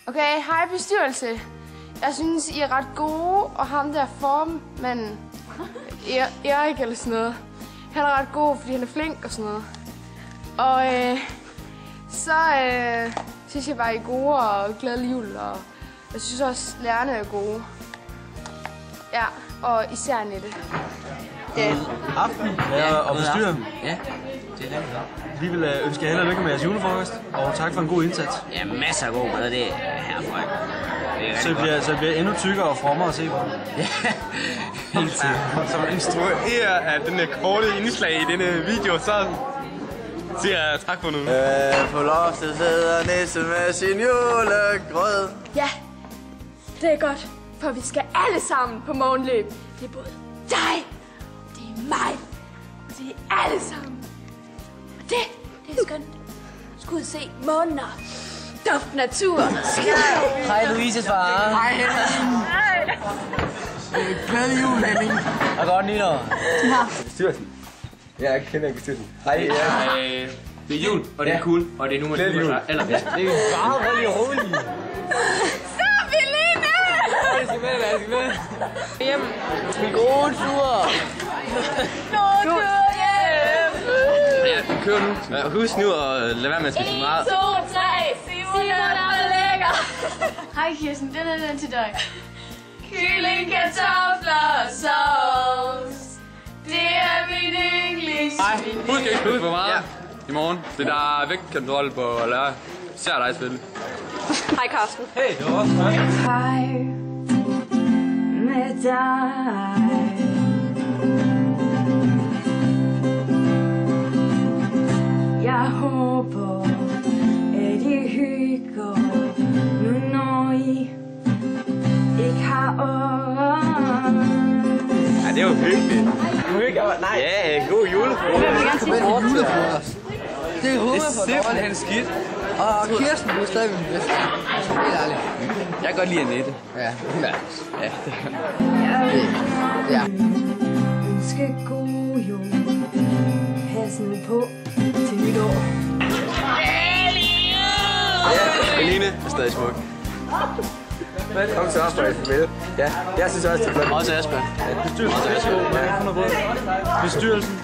Okay, hej bestyrelse. Jeg synes, I er ret gode, og ham der formanden, Erik eller sådan noget, han er ret god, fordi han er flink og sådan noget. Og så synes jeg bare, I er gode og glædelig jul, og jeg synes også, lærerne er gode. Ja, og især Annette. Ja. Aften og bestyrelsen. Ja, det er det. Vi vil ønske jer held og lykke med jeres julefrokost, og tak for en god indsats. Ja, masser af god mad, det er herfra. Så det bliver endnu tykkere og frommere at se på. Ja, helt sikkert. Som instruerer af denne korte indslag i denne video, så siger jeg tak for nu. På loftet sidder Nisse med sin julegrød. Ja, det er godt, for vi skal alle sammen på morgenløb. Det er både dig, det er mig, og det er alle sammen. Og det er skønt. Skal ud se månen og duften af naturen. Hej Louises far. Hej Henning. Glædelig jul, Henning. Og godt nytår. Bestyrelsen. Jeg kender ikke bestyrelsen. Hej. Det er jul, og det er cool, og det er nu med det jul. Eller Det er bare roligt. Så er vi lige med! Jeg skal med. Hjem. God tur. Nå, Ja, kør nu. Husk nu at lade være med at spise meget. 1, 2, 3, Simon er lækker. Hej Kirsten, den er den til dig. Kylling, kartofler og sovs. Det er min yndlings. Nej, husk ikke spise for meget i morgen. Det der er vægtkontrol på lærer. Især dig spille. Hej Karsten. Hey, det var også godt. Hej med dig. Jeg håber, at I hygger nu, når I ikke har øjne. Ja, det er jo hyggeligt. Nej. Ja, god julefrokost. Julefrokost. Det er Simpelthen skidt. Og Kirsten, du er stadig min bedste. Helt ærligt. Jeg kan godt lide Annette. Ja. Ja. Ønske god jul. Pas nu på til nytår. Ja, Eline er stadig smuk. Kom så også, farvel. Ja, jeg synes også, det er flot. Også Asbjørn. Bestyrelsen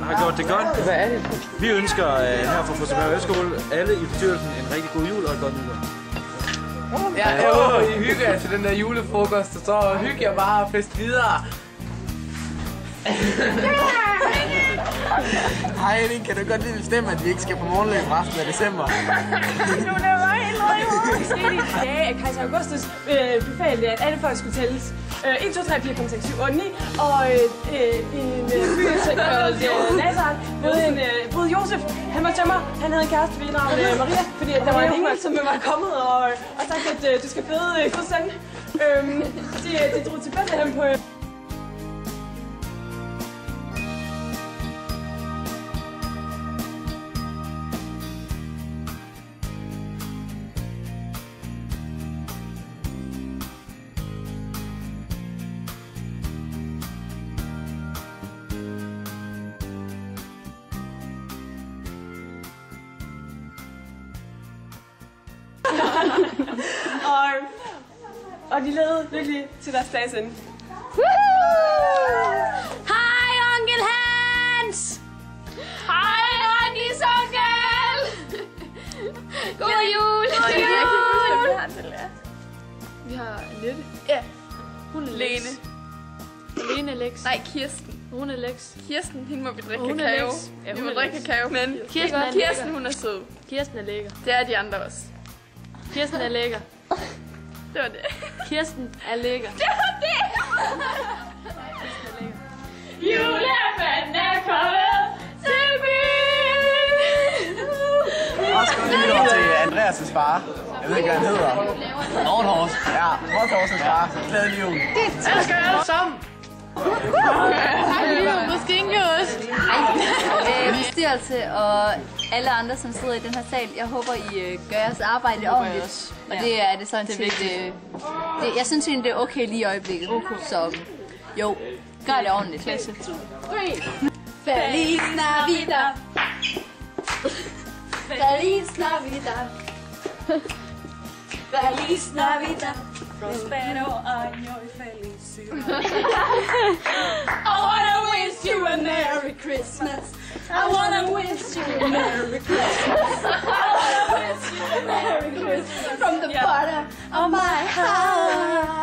har gjort det godt. Hvad er det? Vi ønsker her fra Fosseberg Højskole alle i bestyrelsen en rigtig god jul og et godt nytår. Ja, jeg håber, I hygger jer til den der julefrokost, og så hygger jeg bare og fest videre. Hej Henning, kan du godt lide bestemme, at vi ikke skal på morgenløb resten af december? Nu er det helt røg. I dag er Kejser Augustus befalte, at alle folk skulle tælles. 1, 2, 3, 4, 5, 6, 7, 8, 9. Og en fyr, Lazar, både Josef, han var tømmer. Han havde en kæreste ved navn Maria, fordi der var en engel, som var kommet og sagt, at du skal bede Guds søn. De drog til Bethlehem på... Og de levede lykkelig til deres dages ende. Hej, onkel Hans! Hej, Randis onkel! God jul! God jul! Vi har Annette. Ja. Hun er Lene. Lene er Lex. Nej, Kirsten. Hun er Lex. Kirsten, hende må vi drikke kakao. Ja, vi må drikke kakao. Men Kirsten, hun er sød. Kirsten er lækker. Det er de andre også. Kirsten er lækker. Det var det. Kirsten er lækker. Det var det! Julemanden er kommet til byen! Også godt nytår til Andreas' far. Jeg ved ikke, hvad han hedder. Nordhors. Ja, Nordhorsens far. Glædelig jul. Det skal jeg alle sammen. Måske ikke også. Bestyrelse og alle andre, som sidder i den her sal, jeg håber, I gør jeres arbejde ordentligt. Og det er det sådan set... Jeg synes egentlig, det er okay lige i øjeblikket. Så jo, gør det ordentligt. Feliz Navidad. Feliz Navidad. Feliz Navidad, prospero año y felicidad. I wanna wish you a Merry Christmas. I wanna wish you a Merry Christmas. I wanna wish you a Merry Christmas from the bottom of my heart.